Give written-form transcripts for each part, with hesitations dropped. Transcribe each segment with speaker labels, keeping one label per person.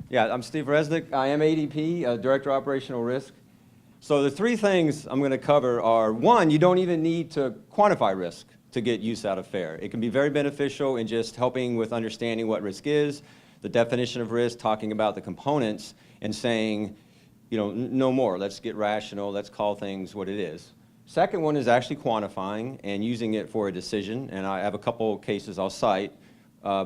Speaker 1: Yeah, I'm Steve Reznik. I am ADP, Director of Operational Risk. So the three things I'm going to cover are, one, you don't even need to quantify risk to get use out of FAIR. It can be very beneficial in just helping with understanding what risk is, the definition of risk, talking about the components, and saying, you know, no more. Let's get rational. Let's call things what it is. Second one is actually quantifying and using it for a decision. And I have a couple cases I'll cite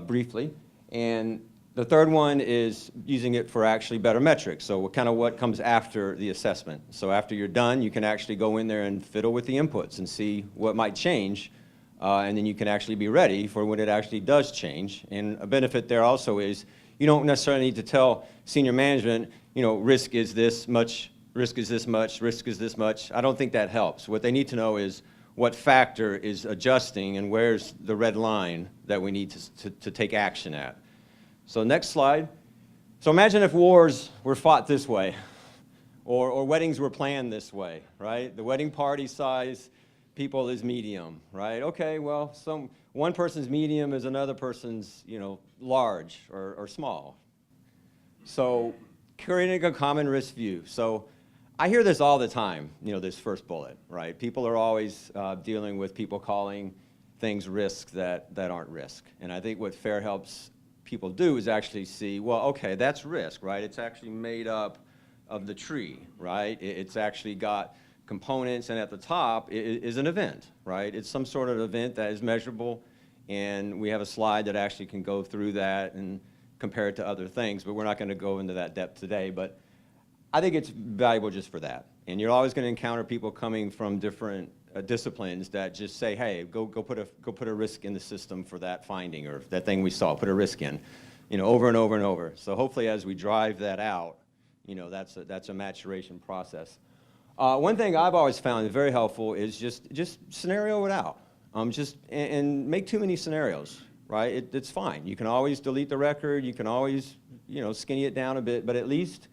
Speaker 1: briefly. And the third one is using it for actually better metrics. So what comes after the assessment. So after you're done, you can actually go in there and fiddle with the inputs and see what might change. And then you can actually be ready for when it actually does change. And a benefit there also is you don't necessarily need to tell senior management, you know, risk is this much, risk is this much, risk is this much. I don't think that helps. What they need to know is what factor is adjusting and where's the red line that we need to take action at. So next slide. So imagine if wars were fought this way, or weddings were planned this way, right? The wedding party size, people is medium, right? Okay, well, one person's medium is another person's, you know, large or small. So creating a common risk view. So I hear this all the time, you know, this first bullet, right? People are always dealing with people calling things risks that aren't risk. And I think what FAIR helps people do is actually see, well, okay, that's risk, right? It's actually made up of the tree, right? It's actually got components, and at the top is an event, right? It's some sort of event that is measurable, and we have a slide that actually can go through that and compare it to other things, but we're not going to go into that depth today. But I think it's valuable just for that. And you're always going to encounter people coming from different disciplines that just say, hey, go put a risk in the system for that finding or that thing we saw, put a risk in, you know, over and over and over. So hopefully as we drive that out, you know, that's a maturation process. One thing I've always found very helpful is just scenario it out. And make too many scenarios, right? It's fine. You can always delete the record. You can always, you know, skinny it down a bit, but at least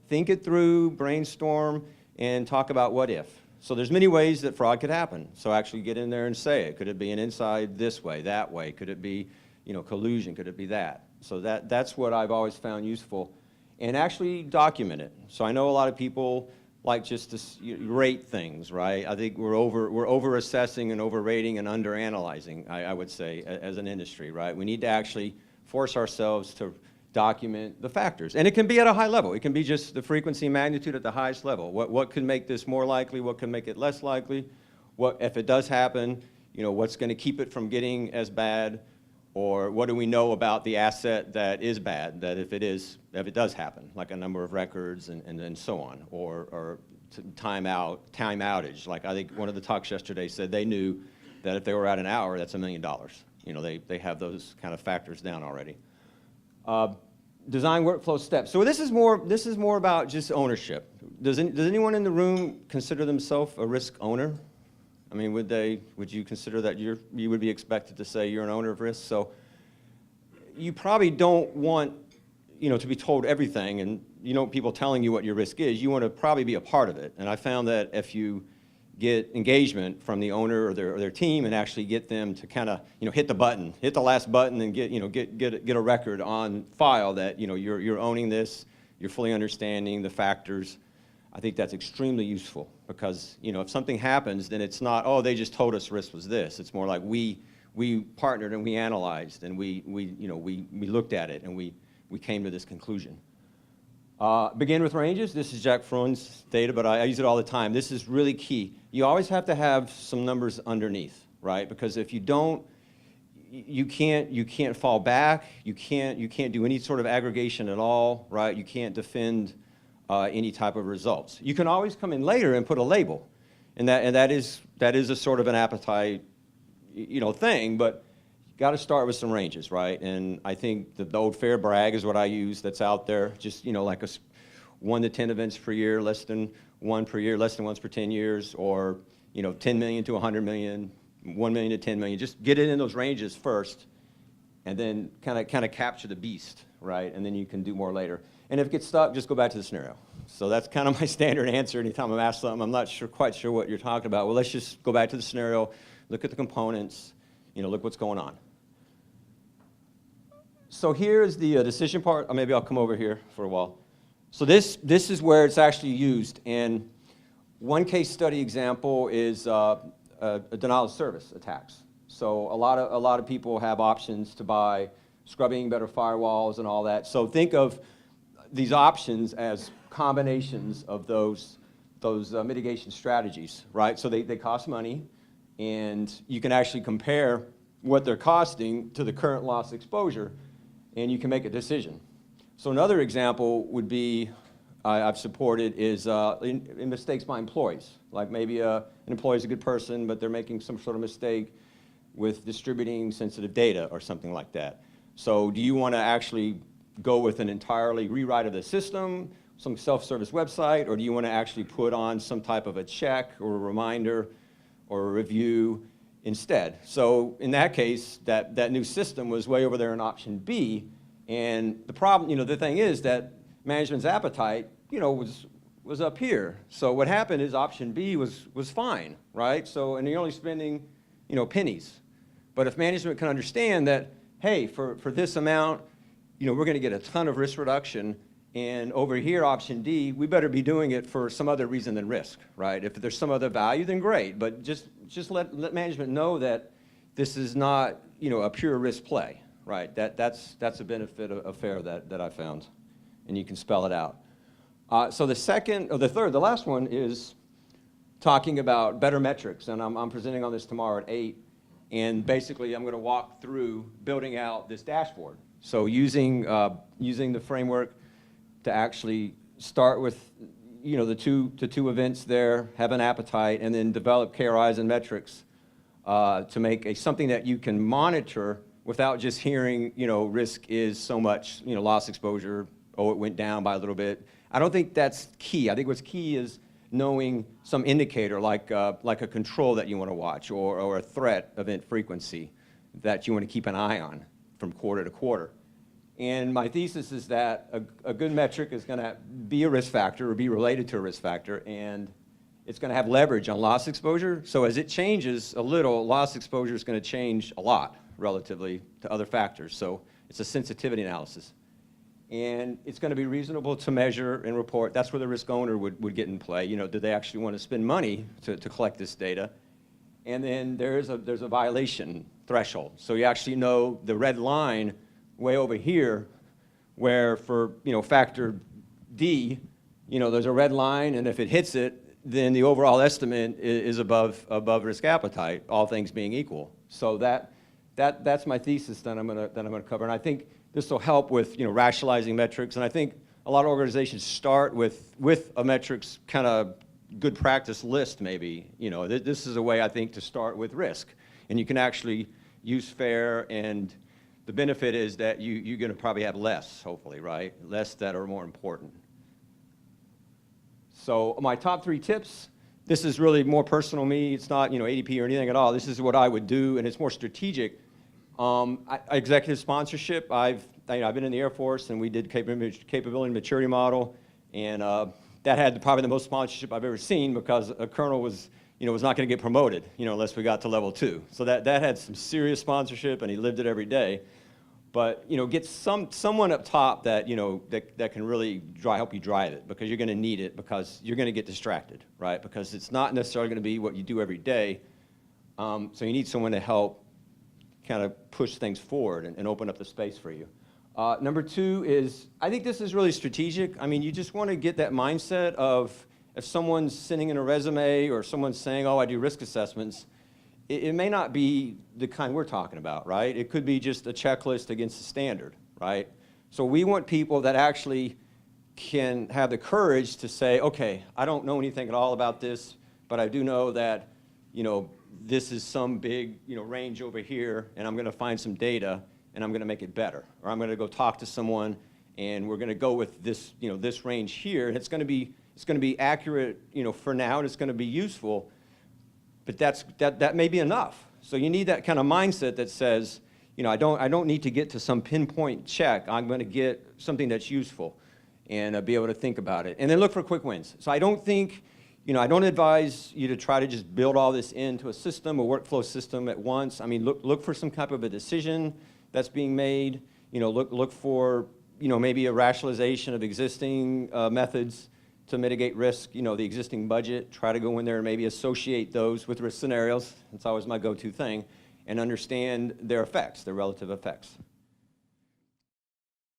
Speaker 1: think it through, brainstorm, and talk about what if. So there's many ways that fraud could happen. So actually get in there and say it. Could it be an inside this way, that way? Could it be, you know, collusion? Could it be that? So that's what I've always found useful. And actually document it. So I know a lot of people like just to rate things, right? I think we're over assessing and overrating and under analyzing, I would say, as an industry, right? We need to actually force ourselves to document the factors. And it can be at a high level. It can be just the frequency and magnitude at the highest level. What could make this more likely? What could make it less likely? What, if it does happen, you know, what's going to keep it from getting as bad? Or what do we know about the asset that is bad, that if it does happen, like a number of records and so on, or time outage. Like I think one of the talks yesterday said they knew that if they were at an hour, that's $1 million. You know, they have those kind of factors down already. Design workflow steps. So this is more about just ownership. Does anyone in the room consider themselves a risk owner? I mean, would you consider that you would be expected to say you're an owner of risk? So you probably don't want, you know, to be told everything, and you don't want people telling you what your risk is. You want to probably be a part of it. And I found that if you get engagement from the owner or their team and actually get them to kind of, you know, hit the last button and get a record on file that, you know, you're owning this, you're fully understanding the factors. I think that's extremely useful because, you know, if something happens, then it's not, oh, they just told us risk was this. It's more like we partnered and we analyzed and we looked at it and we came to this conclusion. Begin with ranges. This is Jack Freund's data, but I use it all the time. This is really key. You always have to have some numbers underneath, right? Because if you don't, you can't fall back. You can't do any sort of aggregation at all, right? You can't defend any type of results. You can always come in later and put a label, and that is a sort of an appetite, you know, thing, but you got to start with some ranges, right? And I think the old fair brag is what I use that's out there, just, you know, like 1 to 10 events per year, less than 1 per year, less than once per 10 years, or, you know, 10 million to 100 million, 1 million to 10 million. Just get it in those ranges first, and then kind of capture the beast, right? And then you can do more later. And if it gets stuck, just go back to the scenario. So that's kind of my standard answer anytime I'm asked something. I'm not quite sure what you're talking about. Well, let's just go back to the scenario, look at the components, you know, look what's going on. So here's the decision part. Or maybe I'll come over here for a while. So this is where it's actually used. And one case study example is a denial of service attacks. So a lot of people have options to buy scrubbing, better firewalls, and all that. So think of these options as combinations of those mitigation strategies, right? So they cost money, and you can actually compare what they're costing to the current loss exposure, and you can make a decision. So another example would be, I've supported, is in mistakes by employees. Like maybe an employee is a good person, but they're making some sort of mistake with distributing sensitive data or something like that. So do you want to actually go with an entirely rewrite of the system, some self-service website, or do you want to actually put on some type of a check or a reminder or a review instead? So in that case, that new system was way over there in option B, and the problem, the thing is that management's appetite, was up here. So what happened is option B was fine, right? So, and you're only spending, pennies. But if management can understand that, hey, for this amount, we're going to get a ton of risk reduction, and over here, option D, we better be doing it for some other reason than risk, right? If there's some other value, then great. But just let management know that this is not, a pure risk play, right? That's a benefit of FAIR that I found, and you can spell it out. So the last one is talking about better metrics, and I'm presenting on this tomorrow at 8. And basically, I'm going to walk through building out this dashboard. So using the framework to actually start with, the two events there, have an appetite, and then develop KRIs and metrics to make something that you can monitor without just hearing, risk is so much, loss exposure, oh, it went down by a little bit. I don't think that's key. I think what's key is knowing some indicator like a control that you want to watch or a threat event frequency that you want to keep an eye on from quarter to quarter. And my thesis is that a good metric is going to be a risk factor or be related to a risk factor, and it's going to have leverage on loss exposure. So as it changes a little, loss exposure is going to change a lot relatively to other factors. So it's a sensitivity analysis. And it's going to be reasonable to measure and report. That's where the risk owner would get in play. Do they actually want to spend money to collect this data? And then there's a violation threshold. So you actually know the red line way over here, where for factor D, there's a red line, and if it hits it, then the overall estimate is above risk appetite, all things being equal. So that's my thesis that I'm going to cover, and I think this will help with rationalizing metrics, and I think a lot of organizations start with a metrics kind of good practice list maybe. This is a way I think to start with risk, and you can actually use FAIR, and the benefit is that you're going to probably have less, hopefully, right? Less that are more important. So my top 3 tips. This is really more personal to me. It's not ADP or anything at all. This is what I would do, and it's more strategic. Executive sponsorship, I've been in the Air Force, and we did capability and maturity model, and that had probably the most sponsorship I've ever seen, because a colonel was not going to get promoted, unless we got to level 2. So that had some serious sponsorship, and he lived it every day. But get someone up top that that can really help you drive it, because you're going to need it, because you're going to get distracted, right? Because it's not necessarily going to be what you do every day. So you need someone to help kind of push things forward and open up the space for you. Number 2 is, I think this is really strategic. I mean, you just want to get that mindset of, if someone's sending in a resume or someone's saying, oh, I do risk assessments, it may not be the kind we're talking about, right? It could be just a checklist against the standard, right? So we want people that actually can have the courage to say, okay, I don't know anything at all about this, but I do know that, this is some big, range over here, and I'm going to find some data, and I'm going to make it better. Or I'm going to go talk to someone, and we're going to go with this, this range here, and it's going to be accurate, for now, and it's going to be useful. But that may be enough. So you need that kind of mindset that says, I don't need to get to some pinpoint check. I'm going to get something that's useful, and be able to think about it, and then look for quick wins. So I don't think. I don't advise you to try to just build all this into a system, a workflow system at once. I mean, look for some type of a decision that's being made. look for, maybe a rationalization of existing methods to mitigate risk, the existing budget, try to go in there and maybe associate those with risk scenarios. That's always my go-to thing, and understand their effects, their relative effects.